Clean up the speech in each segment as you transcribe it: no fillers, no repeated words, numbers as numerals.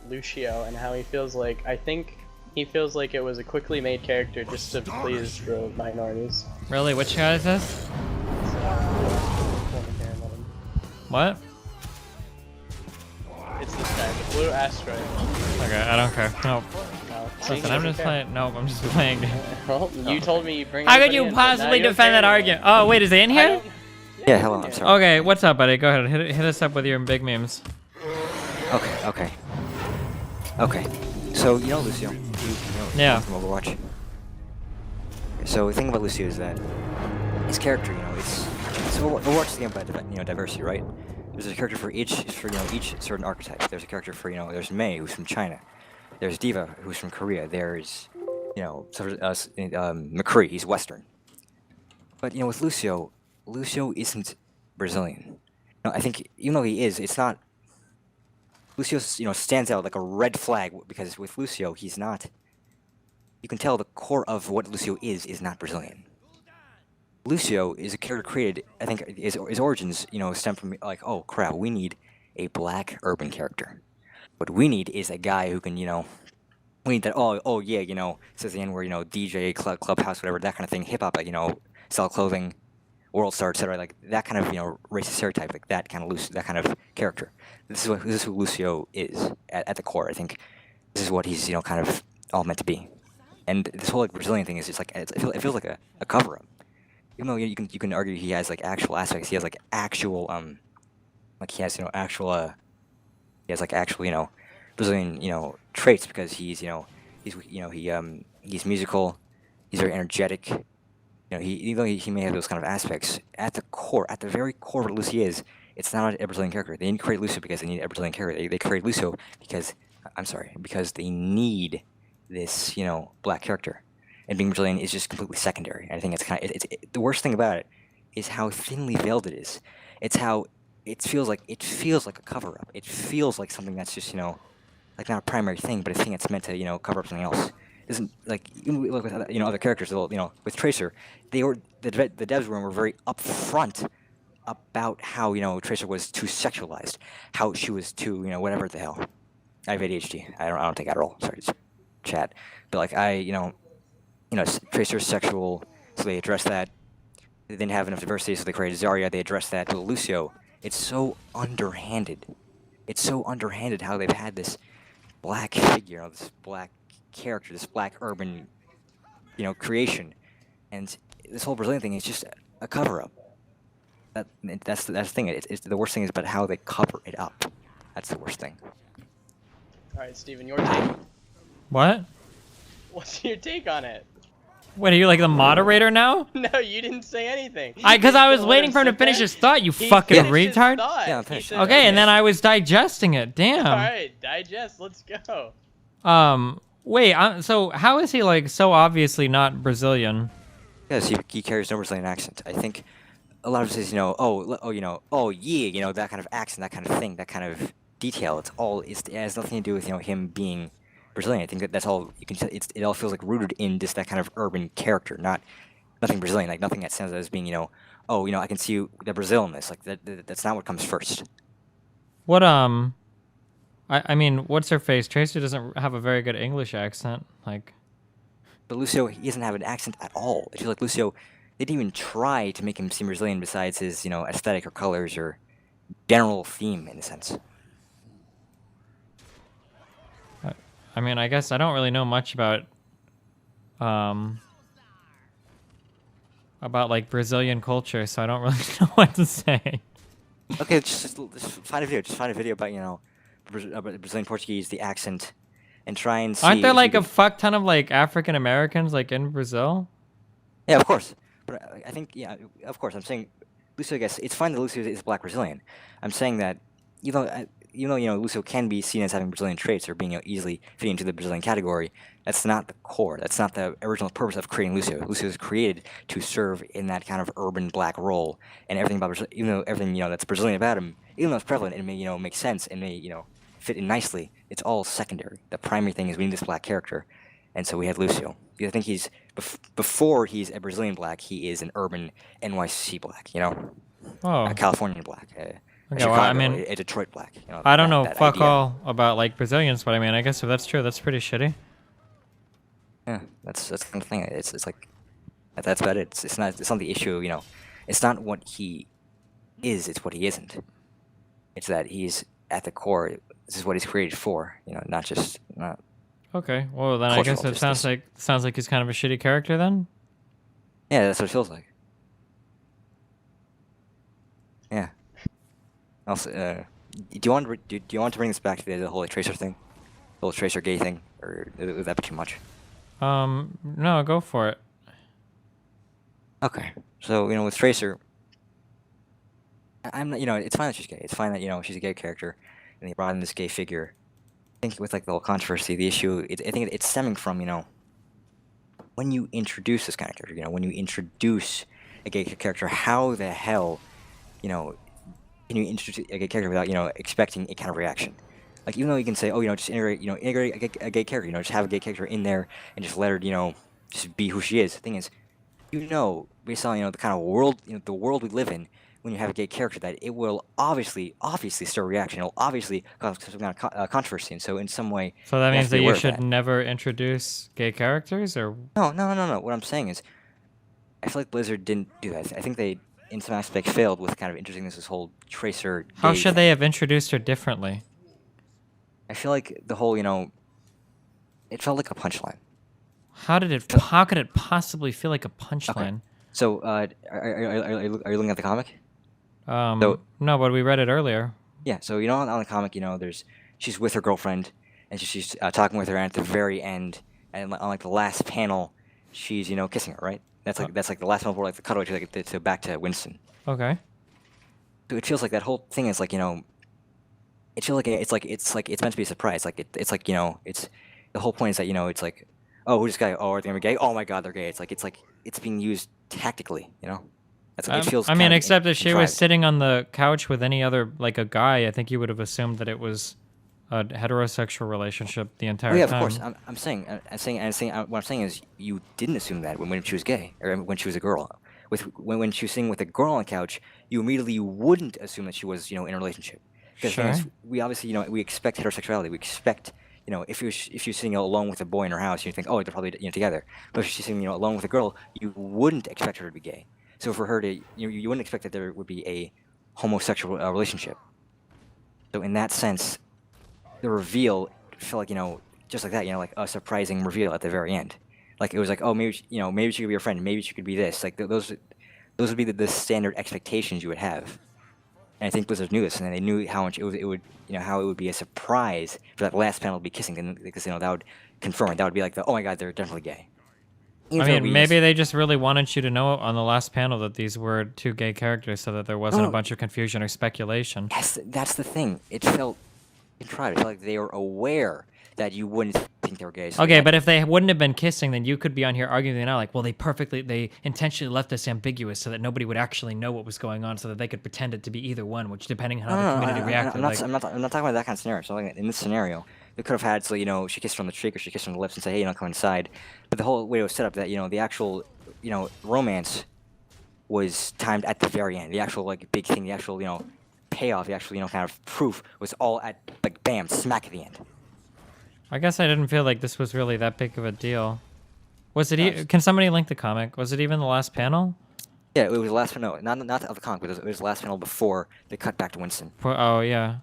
Lucio and how he feels like I think he feels like it was a quickly made character just to please the minorities. Really? Which guy is this? What? It's this guy, the blue asteroid. Okay, I don't care. Nope. No, Listen, I'm just playing. Nope, I'm just playing. Well, you told me you bring. How could you possibly defend that argument? Oh, wait, is he in here? Yeah, hello, I'm sorry. Okay, what's up, buddy? Go ahead, hit us up with your big memes. Okay. So, you know Lucio? Yeah. From Overwatch. So, the thing about Lucio is that his character, it's Overwatch is the game about, diversity, right? There's a character for each certain archetype. There's a character for, there's Mei, who's from China. There's Diva, who's from Korea. There's, McCree, he's Western. But, with Lucio isn't Brazilian. No, I think, even though he is, it's not... Lucio, stands out like a red flag, because with Lucio, he's not... You can tell the core of what Lucio is not Brazilian. Lucio is a character created, I think, his origins, stem from, like, oh, crap, we need a black urban character. What we need is a guy who can, we need that, oh yeah, says the N-word, DJ, clubhouse, whatever, that kind of thing, hip-hop, like, sell clothing, world star, etc., like, that kind of, racist stereotype, like, that kind of character. This is who Lucio is, at the core, I think. This is what he's, kind of all meant to be. And this whole, like, Brazilian thing is just, like, it feels like a cover-up. Even though you can argue he has, like, actual aspects, he has, like, actual, he has, actual, Brazilian, traits, because he's, he's musical, he's very energetic, even though he may have those kind of aspects, at the very core of what Lucio is, it's not a Brazilian character. They didn't create Lucio because they need a Brazilian character. They created Lucio because they need this, black character. And being Brazilian is just completely secondary. And I think it's the worst thing about it is how thinly veiled it is. It's how it feels like a cover-up. It feels like something that's just, like not a primary thing, but a thing that's meant to, cover up something else. It isn't like with other characters. With Tracer, the devs were very upfront about how Tracer was too sexualized, how she was too whatever the hell. I have ADHD. I don't take Adderall. Sorry, it's chat. But like Tracer's sexual, so they addressed that. They didn't have enough diversity, so they created Zarya. They addressed that. But Lucio, it's so underhanded. It's so underhanded how they've had this black figure, this black character, this black urban, creation, and this whole Brazilian thing is just a cover-up. That's the thing. It's the worst thing is about how they cover it up. That's the worst thing. All right, Steven, your take. What? What's your take on it? What, are you like the moderator now? No, you didn't say anything. Because I was waiting for him to finish his thought, you fucking retard. Yeah, I'm finished. Okay, and then I was digesting it. Damn. All right, digest. Let's go. Wait. So how is he like so obviously not Brazilian? Yes, he carries no Brazilian accent. I think a lot of it says, oh yeah, that kind of accent, that kind of thing, that kind of detail. It has nothing to do with him being Brazilian. I think that's all you can tell. It all feels like rooted in just that kind of urban character, nothing Brazilian, like nothing that sounds as being, I can see the Brazil in this. Like that's not what comes first. What I mean, what's her face? Tracer doesn't have a very good English accent, like. But Lucio, he doesn't have an accent at all. I feel like Lucio, they didn't even try to make him seem Brazilian besides his, aesthetic or colors or general theme in a sense. I mean, I guess I don't really know much about like Brazilian culture, so I don't really know what to say. Okay, just find a video. Just find a video about Brazilian Portuguese, the accent, and try and see. Aren't there like a fuck ton of like African Americans like in Brazil? Yeah, of course. But I think of course. I'm saying Lucio. I guess it's fine that Lucio is Black Brazilian. I'm saying that Lucio can be seen as having Brazilian traits or being easily fitting into the Brazilian category, that's not the core. That's not the original purpose of creating Lucio. Lucio is created to serve in that kind of urban black role, and everything about Brazil, even though everything that's Brazilian about him, even though it's prevalent, it may make sense and may fit in nicely. It's all secondary. The primary thing is we need this black character, and so we had Lucio. I think he's before he's a Brazilian black, he is an urban NYC black. Oh. A Californian black. Okay, Chicago, well, I mean, a Detroit black. You know, I don't that, know that fuck idea. all about like Brazilians, but I mean, I guess if that's true, that's pretty shitty. Yeah, that's the kind of thing. It's like that's about it. It's not the issue. You know, it's not what he is. It's what he isn't. It's that he's at the core. This is what he's created for. You know, not just not Okay, well then I cultural. guess it Just this. sounds like he's kind of a shitty character then. Yeah, that's what it feels like. Yeah. Also, do you want do you want to bring this back to the whole like, Tracer thing, the whole Tracer gay thing, or would that be too much? No, go for it. Okay. So you know, with Tracer, I'm not. You know, it's fine that she's gay. It's fine that she's a gay character, and they brought in this gay figure. I think with like the whole controversy, the issue, I think it's stemming from when you introduce this kind of character. You know, when you introduce a gay character, how the hell, you know, can you introduce a gay character without expecting a kind of reaction? Like even though you can say, oh, just integrate a gay character. Just have a gay character in there and just let her, just be who she is. The thing is, based on the kind of world, the world we live in, when you have a gay character, that it will obviously stir a reaction. It'll obviously cause some kind of controversy, and so in some way, So that you have means to be that aware you of should that. never introduce gay characters, or No. What I'm saying is, I feel like Blizzard didn't do that. I think they, in some aspect, failed with kind of introducing this whole Tracer how gay should thing. they have introduced her differently? I feel like the whole, it felt like a punchline. How could it possibly feel like a punchline? So, are you looking at the comic? So No, but we read it earlier. yeah, so on the comic, she's with her girlfriend, and she's talking with her, and at the very end, and on like the last panel, she's kissing her, right? That's like the last panel before like the cutaway to to back to Winston. Okay. So it feels like that whole thing is like it feels like it's meant to be a surprise. Like it's like it's the whole point is that it's like, oh, who's this guy? Oh, are they gonna be gay? Oh my God, they're gay. It's like it's being used tactically. That's like it feels. I mean, kind of except if she was contrived. sitting on the couch with any other, like a guy, I think you would have assumed that it was a heterosexual relationship the entire Oh yeah, time. of course. I'm saying. What I'm saying is, you didn't assume that when she was gay or when she was a girl. When she was sitting with a girl on the couch, you immediately wouldn't assume that she was in a relationship. Because the thing is, Sure. we obviously we expect heterosexuality. We expect if you're sitting alone with a boy in her house, you think, oh, they're probably together. But if she's sitting alone with a girl, you wouldn't expect her to be gay. So for her to you wouldn't expect that there would be a homosexual relationship. So in that sense, the reveal felt like just like that, like a surprising reveal at the very end. Like it was like, oh, maybe maybe she could be your friend, maybe she could be this. Like those would be the standard expectations you would have. And I think Blizzard knew this, and they knew how much it would how it would be a surprise for that last panel to be kissing, and because that would confirm it. That would be like oh my God, they're definitely gay. Even I if it would mean, be maybe they just really wanted you to know on the last panel that these were two gay characters so that there wasn't a No. bunch of confusion or speculation. Yes, that's the thing. It felt contrived. It felt like they were aware that you wouldn't think they were gay. So they Okay, had- but if they wouldn't have been kissing, then you could be on here arguing now, like, well, they intentionally left this ambiguous so that nobody would actually know what was going on, so that they could pretend it to be either one, which depending on how the community reacted. I'm not talking about that kind of scenario. So like, in this scenario, they could have had she kissed her on the cheek or she kissed her on the lips and say, hey, come inside. But the whole way it was set up that the actual romance was timed at the very end. The actual like big thing, the actual payoff, the actual kind of proof was all at like bam, smack at the end. I guess I didn't feel like this was really that big of a deal. Was it? Can somebody link the comic? Was it even the last panel? Yeah, it was the last panel. Not of the comic, but it was the last panel before they cut back to Winston. Oh yeah,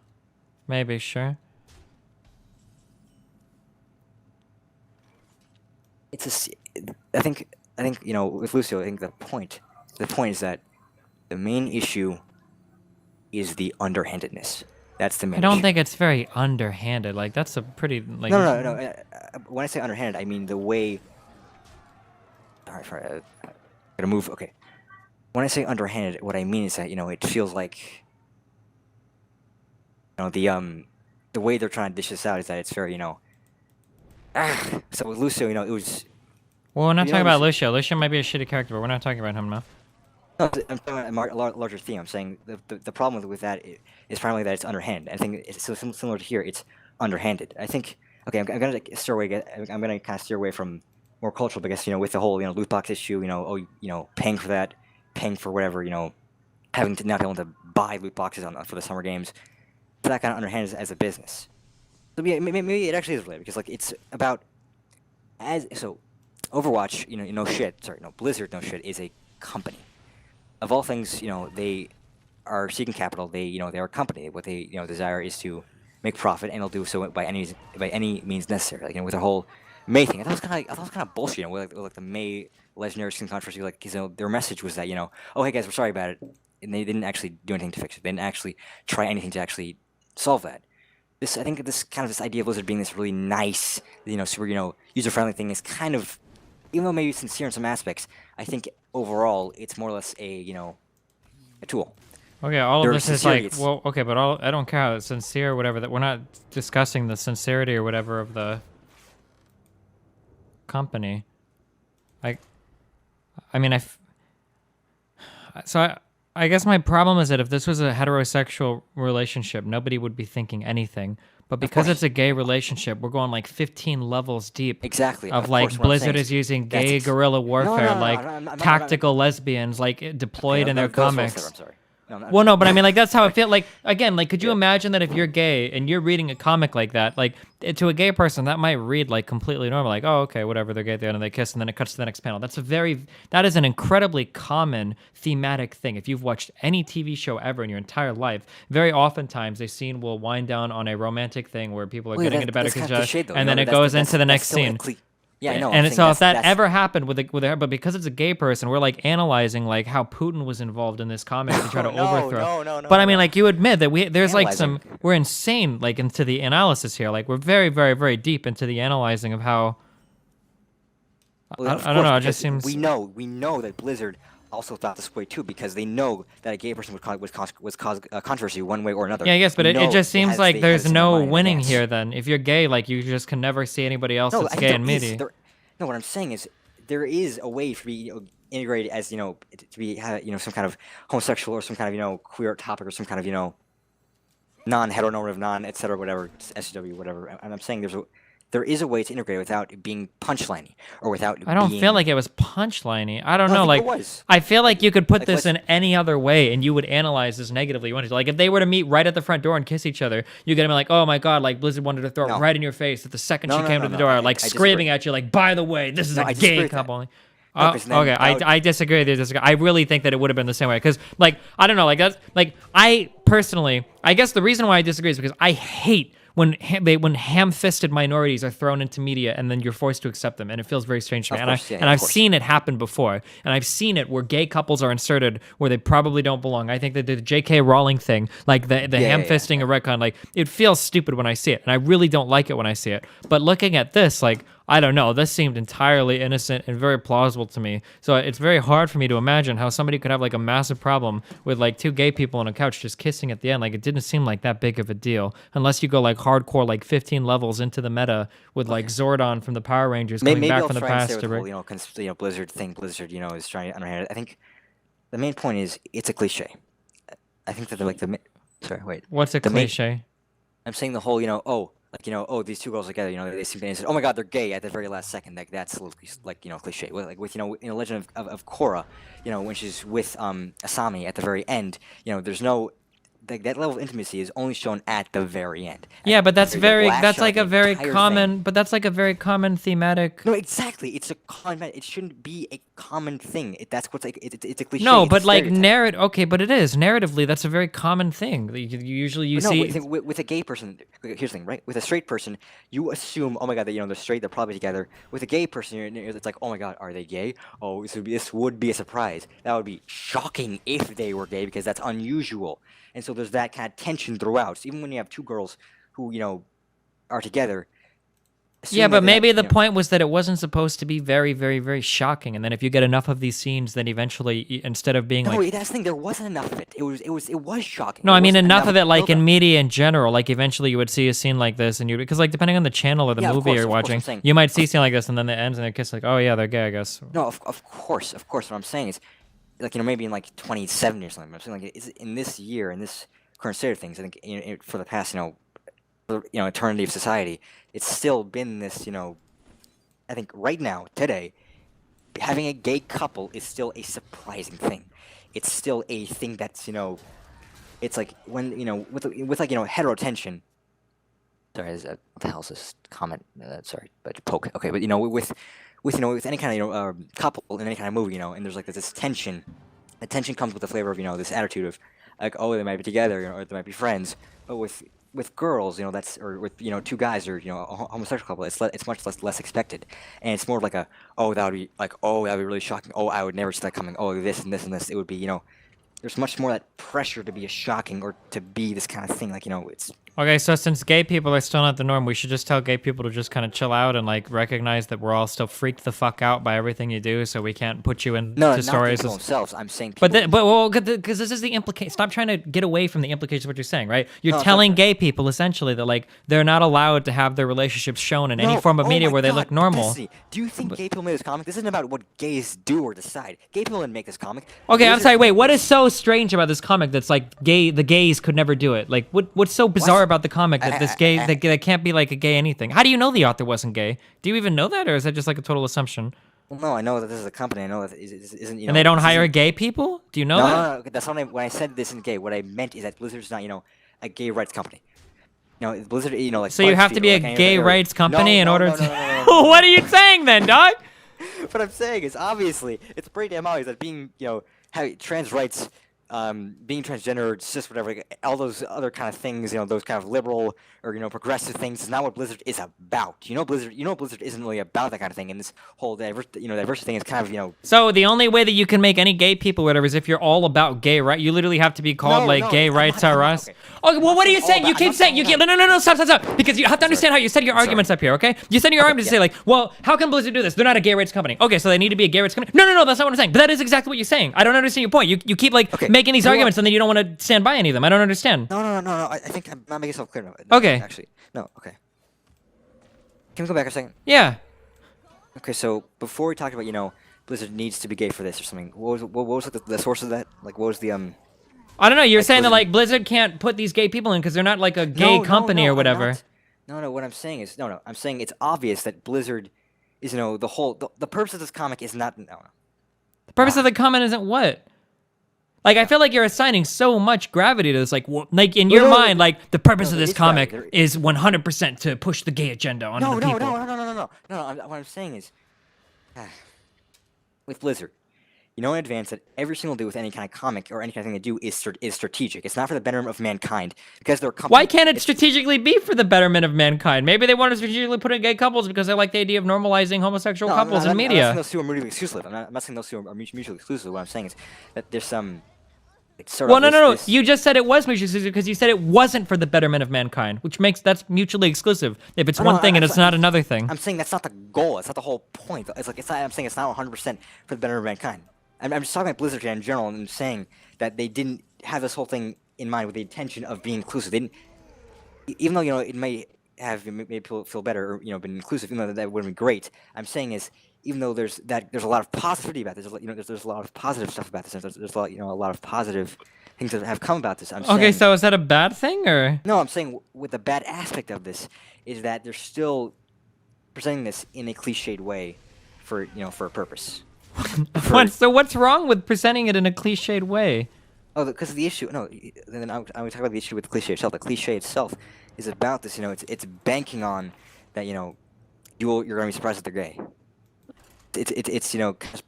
maybe sure. I think with Lucio, I think the point is that the main issue is the underhandedness. That's the main. I don't issue. think it's very underhanded. Like that's a pretty like. No. When I say underhanded, I mean the way. All right, sorry. Gotta move. Okay. When I say underhanded, what I mean is that it feels like the way they're trying to dish this out is that it's very So with Lucio, it was. Well, we're not you talking know, about Lucio. Lucio might be a shitty character, but we're not talking about him now. No, I'm talking about a larger theme. I'm saying the problem with that is primarily that it's underhanded. I think it's so similar to here. It's underhanded. I think. Okay, I'm gonna steer away. I'm gonna kind of steer away from more cultural because with the whole loot box issue. Paying for that, paying for whatever having to not be able to buy loot boxes for the summer games, for that kind of underhand as a business. So yeah, maybe it actually is related because like it's about Overwatch, Blizzard, no shit, is a company. Of all things, they are seeking capital. They're a company. What they, desire is to make profit, and they'll do so by any means necessary. Like, with the whole May thing, I thought it was kind of bullshit. With like the May legendary skin controversy, like, because their message was that, oh hey guys, we're sorry about it, and they didn't actually do anything to fix it. They didn't actually try anything to actually solve that. I think this idea of Blizzard being this really nice, super, user-friendly thing is kind of, even though maybe sincere in some aspects, I think overall it's more or less a tool. Okay, all of Their this is sincerity, like, well, okay, but I don't care how it's sincere or whatever. That we're not discussing the sincerity or whatever of the company. I guess my problem is that if this was a heterosexual relationship, nobody would be thinking anything. But because it's a gay relationship, we're going like 15 levels deep. Exactly. Of like course, Blizzard is using gay guerrilla warfare, like tactical lesbians, like deployed in their comics. I'm sorry. Well, no, but I mean, like, that's how I feel. Like, again, like, could you imagine that if you're gay and you're reading a comic like that, like, to a gay person, that might read like completely normal, like, oh, okay, whatever, they're gay at the end and they kiss, and then it cuts to the next panel. That is an incredibly common thematic thing. If you've watched any TV show ever in your entire life, very oftentimes a scene will wind down on a romantic thing where people are getting into bed with each other, and then it goes into the next scene. Yeah, I know. And so if that ever happened with her, but because it's a gay person, we're like analyzing like how Putin was involved in this comic to try to overthrow. No. But I mean, like, you admit that there's like we're insane like into the analysis here. Like, we're very, very, very deep into the analyzing of how. Well, I don't know. It just seems we know that Blizzard also thought this way too, because they know that a gay person would cause controversy one way or another. Yeah, I guess, but it just seems like there's no winning advance. here. Then, if you're gay, like, you just can never see anybody else that's gay in media. No, what I'm saying is there is a way to be integrated as to be some kind of homosexual or some kind of queer topic or some kind of non-heteronormative, non-etc. whatever, SW whatever. And I'm saying there is a way to integrate without being punchliney or without. I don't feel like it was punchliney. I don't know. I Like, think it was. I feel like you could put this in any other way, and you would analyze this negatively. You wanted to, like, if they were to meet right at the front door and kiss each other, you get them like, oh my god, like Blizzard wanted to throw it right in your face at the second she came to the door, like screaming at you, like, by the way, this is a gay couple. Okay, I disagree with you. I really think that it would have been the same way, because, like, I don't know, like, that's like, I personally, I guess the reason why I disagree is because I hate when ham-fisted minorities are thrown into media and then you're forced to accept them, and it feels very strange to me. I've seen it happen before, and I've seen it where gay couples are inserted where they probably don't belong. I think that the J.K. Rowling thing, like the ham-fisting a retcon, like, it feels stupid when I see it, and I really don't like it when I see it. But looking at this, like, I don't know, this seemed entirely innocent and very plausible to me. So it's very hard for me to imagine how somebody could have like a massive problem with like two gay people on a couch just kissing at the end. Like, it didn't seem like that big of a deal, unless you go like hardcore, like 15 levels into the meta with like Zordon from the Power Rangers coming back from the past. Maybe Blizzard thing. Blizzard, is trying to underhand it. I think the main point is it's a cliche. I think that sorry, wait. What's a cliche? I'm saying the whole, these two girls together, they seem to say, oh my god, they're gay at the very last second. Like, that's a little, like, cliche. Like with, in the Legend of Korra, when she's with Asami at the very end, there's no, that level of intimacy is only shown at the very end. Yeah, but that's like a very common, but that's like a very common thematic. No, exactly. It's a common. It shouldn't be a common thing. That's what's like. It's a cliche. No, but like narrative. Okay, but it is narratively. That's a very common thing. You usually see. With a gay person, here's the thing, right? With a straight person, you assume, oh my god, that they're straight. They're probably together. With a gay person, it's like, oh my god, are they gay? Oh, this would be a surprise. That would be shocking if they were gay, because that's unusual. And so there's that kind of tension throughout. So even when you have two girls who, are together. Yeah, but maybe the point was that it wasn't supposed to be very, very, very shocking. And then if you get enough of these scenes, then eventually, instead of being no, that's the thing. There wasn't enough of it. It was shocking. No, I mean enough of it, like in media in general. Like, eventually you would see a scene like this, and because like depending on the channel or the movie you're watching, you might see a scene like this, and then it ends and they kiss, like, oh yeah, they're gay, I guess. No, of course. What I'm saying is, like, maybe in like 2070 or something. I'm saying, like, it's in this year, in this current state of things, I think for the past, eternity of society, it's still been this, I think right now, today, having a gay couple is still a surprising thing. it's still a thing that's, it's like when, with like, hetero tension. Sorry, what the hell is this comment? Sorry, but poke. Okay, but with any kind of couple in any kind of movie, and there's like this tension. The tension comes with the flavor of this attitude of like, oh, they might be together, or they might be friends. But with girls, that's, or with two guys, or a homosexual couple, it's much less expected, and it's more of like a, oh, that would be like, oh, that would be really shocking. Oh, I would never see that coming. Oh, this and this and this. It would be there's much more that pressure to be a shocking or to be this kind of thing. Like it's. Okay, so since gay people are still not the norm, we should just tell gay people to just kind of chill out and like recognize that we're all still freaked the fuck out by everything you do, so we can't put you into stories. No, not themselves. I'm saying people. But because this is the implication. Stop trying to get away from the implication of what you're saying, right? You're telling gay people essentially that like they're not allowed to have their relationships shown in any form of media where they look normal. Destiny, do you think gay people made this comic? This isn't about what gays do or decide. Gay people didn't make this comic. Okay, I'm sorry. Wait, what is so strange about this comic that's like gay? The gays could never do it. Like, what's so bizarre about the comic that that can't be like a gay anything? How do you know the author wasn't gay? Do you even know that, or is that just like a total assumption? Well, no, I know that this is a company. I know that it isn't. And they don't hire gay people? Do you know that? No. That's not when I said this isn't gay. What I meant is that Blizzard's not, a gay rights company. Blizzard, like. So you have to be a gay rights company in order to. What are you saying then, dog? What I'm saying is obviously it's pretty damn obvious that being, having trans rights. Being transgender, cis, whatever, like, all those other kind of things, those kind of liberal or progressive things is not what Blizzard is about. Blizzard isn't really about that kind of thing, and this whole diversity thing is kind of So the only way that you can make any gay people, whatever, is if you're all about gay, right? You literally have to be called gay rights are us. Okay, well, what are you saying? You keep saying you can't. No, stop. Because you have to understand how you set your arguments up here, okay? You set your arguments to say like, well, how can Blizzard do this? They're not a gay rights company. Okay, so they need to be a gay rights company. No, that's not what I'm saying. But that is exactly what you're saying. I don't understand your point. You keep like making these arguments and then you don't want to stand by any of them. I don't understand. No. I think I'm not making myself clear. Okay. Actually, no. Okay. Can we go back a second? Yeah. Okay, so before we talked about Blizzard needs to be gay for this or something. What was like the source of that? Like, what was the I don't know. You're saying Blizzard... that like Blizzard can't put these gay people in because they're not like a gay company or whatever. No. What I'm saying is I'm saying it's obvious that Blizzard is the purpose of this comic is not The purpose of the comic isn't what? Like, I feel like you're assigning so much gravity to this. Like, like in your mind, like the purpose of this comic is 100% to push the gay agenda onto the people. No. What I'm saying is, with Blizzard, in advance that every single day with any kind of comic or any kind of thing they do is strategic. It's not for the betterment of mankind because they're a company. Why can't it strategically be for the betterment of mankind? Maybe they want to strategically put in gay couples because they like the idea of normalizing homosexual couples in media. I'm not saying those two are mutually exclusive. I'm not saying those two are mutually exclusive. What I'm saying is that there's some. No. You just said it was mutually exclusive because you said it wasn't for the betterment of mankind, which makes that's mutually exclusive. If it's one thing and it's not another thing. I'm saying that's not the goal. It's not the whole point. It's like I'm saying it's not 100% for the betterment of mankind. I'm just talking about Blizzard in general, and I'm saying that they didn't have this whole thing in mind with the intention of being inclusive. They didn't, even though it may have made people feel better or been inclusive, even though that would have been great. I'm saying is even though there's a lot of positivity about this, there's a lot of positive stuff about this. There's a lot of positive things that have come about this. Okay, so is that a bad thing or? No, I'm saying with the bad aspect of this is that they're still presenting this in a cliched way for a purpose. So what's wrong with presenting it in a cliched way? Oh, because of the issue. No, then I would talk about the issue with the cliche itself. The cliche itself is about this. It's banking on that. You're going to be surprised that they're gay. It's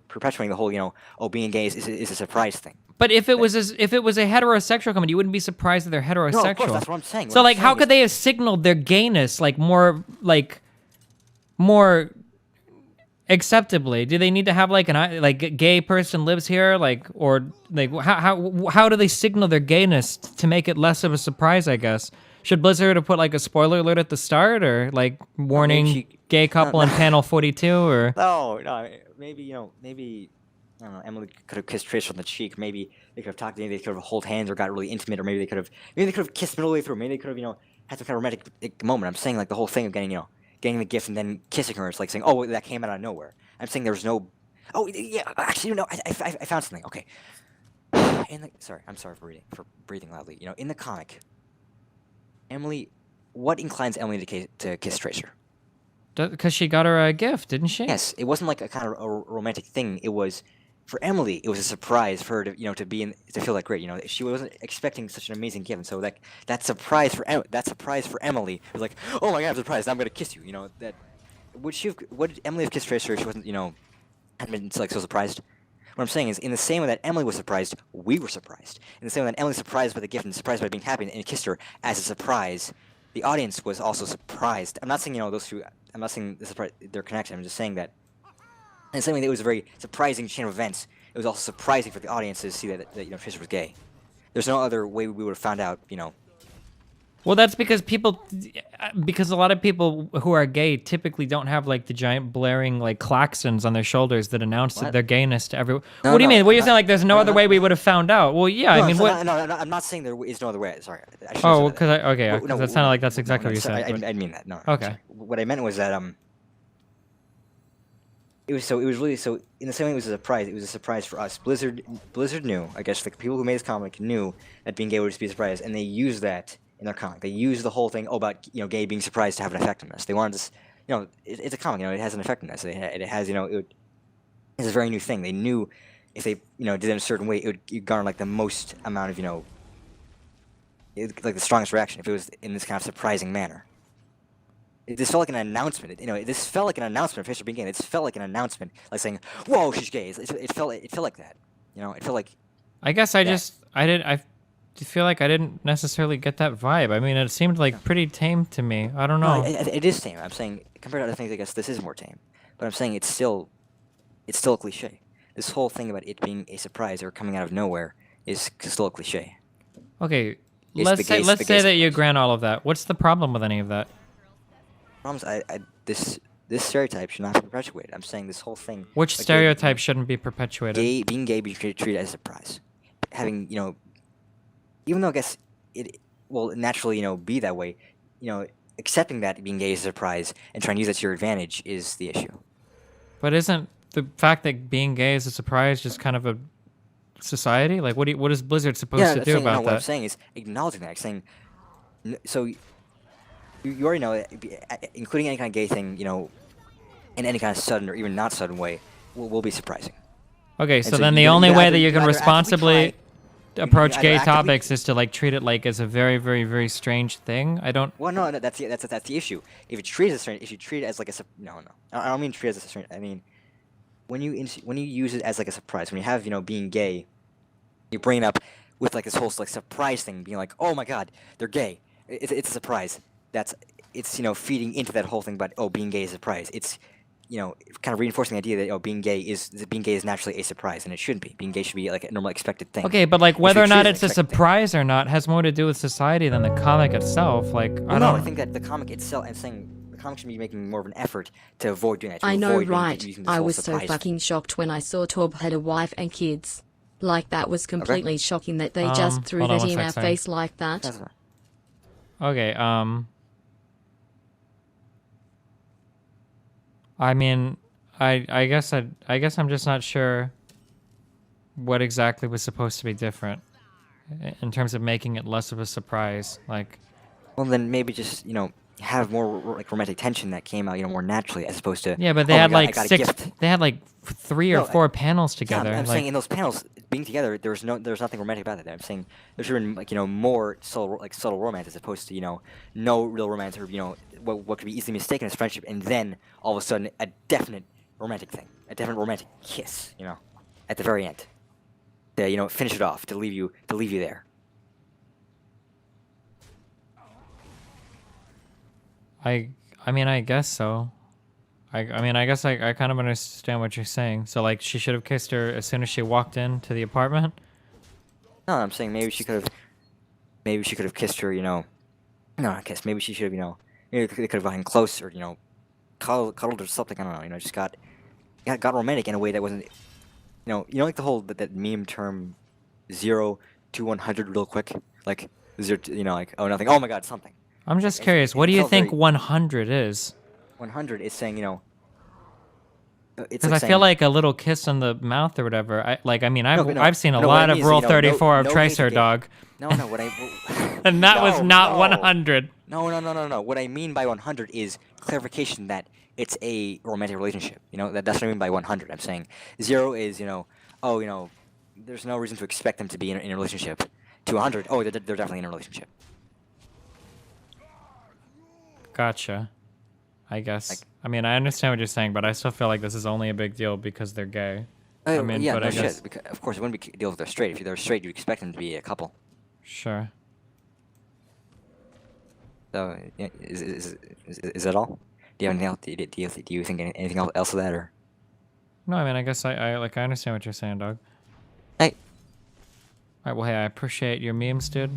perpetuating the whole being gay is a surprise thing. But if it was a heterosexual comedy, you wouldn't be surprised that they're heterosexual. No, of course, that's what I'm saying. So how could they have signaled their gayness more acceptably? Do they need to have a gay person lives here how do they signal their gayness to make it less of a surprise? I guess should Blizzard have put a spoiler alert at the start or warning gay couple in panel 42 or no maybe I don't know, Emily could have kissed Tracer on the cheek. Maybe they could have talked. Maybe they could have held hands or got really intimate, or maybe they could have kissed middle way through. Maybe they could have had some kind of romantic moment. I'm saying the whole thing of getting the gift and then kissing her. It's like saying, oh, that came out of nowhere. I'm saying there's no. Oh yeah, actually no. I found something. Okay. Sorry, I'm sorry for breathing loudly. In the comic, Emily, what inclines Emily to kiss Tracer? Because she got her a gift, didn't she? Yes, it wasn't like a kind of a romantic thing. It was for Emily, it was a surprise for her to, to be to feel that great. She wasn't expecting such an amazing gift, and so that surprise for Emily was like, oh my god, I'm surprised. Now I'm gonna kiss you. That would Emily have kissed Tracer if she wasn't, hadn't been like so surprised? What I'm saying is, in the same way that Emily was surprised, we were surprised. In the same way that Emily was surprised by the gift and surprised by being happy and kissed her as a surprise, the audience was also surprised. I'm not saying those two. I'm not saying they're connected. I'm just saying that. In the same way that it was a very surprising chain of events, it was also surprising for the audience to see that Tracer was gay. There's no other way we would have found out, Well, that's because a lot of people who are gay typically don't have like the giant blaring like klaxons on their shoulders that announce their gayness to everyone. What do you mean? What are you saying? Like, there's no other way we would have found out? Well, yeah, I mean, what? No, I'm not saying there is no other way. Sorry. Because that sounded like that's exactly what you said. I didn't mean that. No. Okay. What I meant was that It was really in the same way it was a surprise. It was a surprise for us. Blizzard knew. I guess the people who made this comic knew that being gay would just be a surprise, and they used that in their comic. They used the whole thing about gay being surprised to have an effect on us. They wanted this. It's a comic. It has an effect on us. It has it's a very new thing. They knew if they did it in a certain way, it would garner like the most amount of like the strongest reaction if it was in this kind of surprising manner. This felt like an announcement. This felt like an announcement of Tracer being gay. It felt like an announcement, like saying, "Whoa, she's gay." It felt like that. It felt like. I guess I feel like I didn't necessarily get that vibe. I mean, it seemed like pretty tame to me. I don't know. No, it is tame. I'm saying compared to other things, I guess this is more tame. But I'm saying it's still a cliche. This whole thing about it being a surprise or coming out of nowhere is still a cliche. Okay, let's say that you grant all of that. What's the problem with any of that? This stereotype should not be perpetuated. I'm saying this whole thing. Which stereotype shouldn't be perpetuated? Being gay being treated as a surprise. Having even though I guess it will naturally be that way, accepting that being gay is a surprise and trying to use that to your advantage is the issue. But isn't the fact that being gay is a surprise just kind of a society? Like, what is Blizzard supposed to do about that? What I'm saying is acknowledging that, saying so. You already know that including any kind of gay thing, in any kind of sudden or even not sudden way, will be surprising. Okay, so then the only way that you can responsibly approach gay topics is to like treat it like as a very, very, very strange thing. I don't. Well, no, that's the issue. If you treat it as strange, if you treat it as like a no, I don't mean treat it as a strange. I mean, when you use it as like a surprise, when you have being gay, you bring it up with like this whole like surprise thing, being like, oh my god, they're gay. It's a surprise. It's feeding into that whole thing about being gay is a surprise. It's kind of reinforcing the idea that being gay is naturally a surprise, and it shouldn't be. Being gay should be like a normal expected thing. Okay, but like whether or not it's a surprise or not has more to do with society than the comic itself. Like I think that the comic itself. I'm saying the comic should be making more of an effort to avoid doing that. I know, right? I was so fucking shocked when I saw Torb had a wife and kids. Like that was completely shocking that they just threw that in our face like that. Okay, I mean, I guess I'm just not sure what exactly was supposed to be different in terms of making it less of a surprise. Like, well, then maybe just have more like romantic tension that came out more naturally as opposed to yeah. But they had like they had like 3 or 4 panels together. Yeah, I'm saying in those panels being together, there's nothing romantic about it. I'm saying there should have been more subtle romance as opposed to no real romance or what could be easily mistaken as friendship, and then all of a sudden a definite romantic thing, a definite romantic kiss, at the very end, to finish it off, to leave you there. I mean, I guess so. I mean, I guess I kind of understand what you're saying. So, like, she should have kissed her as soon as she walked into the apartment? No, I'm saying maybe she could have kissed her, no, not kissed. Maybe she should have, maybe they could have gotten close or, cuddled or something. I don't know, just got romantic in a way that wasn't, like the whole, that meme term 0 to 100 real quick? Like, 0 to, like, oh, nothing, oh my god, something. I'm just curious, what do you think 100 is? 100 is saying, because I feel like a little kiss on the mouth or whatever. I've seen a lot of Rule 34 of Tracer, dog. No, what I... and that was not 100. No. What I mean by 100 is clarification that it's a romantic relationship. That's what I mean by 100. I'm saying 0 is, oh, you know, there's no reason to expect them to be in a relationship. To 100, oh, they're definitely in a relationship. Gotcha. I guess. Like, I mean, I understand what you're saying, but I still feel like this is only a big deal because they're gay. I mean, yeah, but no I guess. shit. Because, of course, it wouldn't be a deal if they're straight. If they're straight, you expect them to be a couple. Sure. So, yeah, is that all? Do you have anything else? Do you think anything else of that, or? No, I mean, I guess I understand what you're saying, dog. Hey. All right, well, hey, I appreciate your memes, dude.